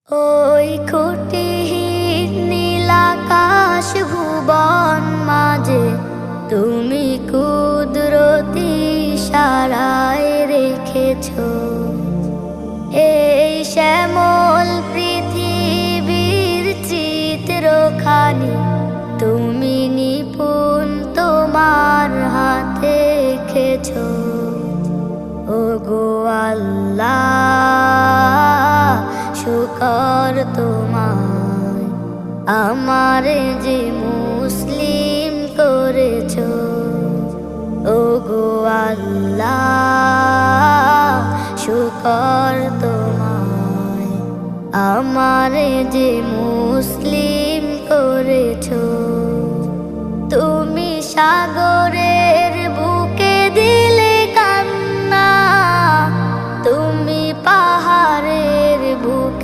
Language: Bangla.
ওই খুঁটিহীন নীলাকাশ ভুবন মাঝে তুমি কুদরতি ইশারায় রেখেছ এই শ্যামল পৃথিবীর চিত্রখানি তুমি নিপুণ তোমার হাতে এঁকেছ। ওগো আল্লাহ, শুকর তোমার আমারে যে মুসলিম করেছ। ওগো আল্লাহ, শুকর তোমার আমারে যে মুসলিম করেছ। তুমি সাগরে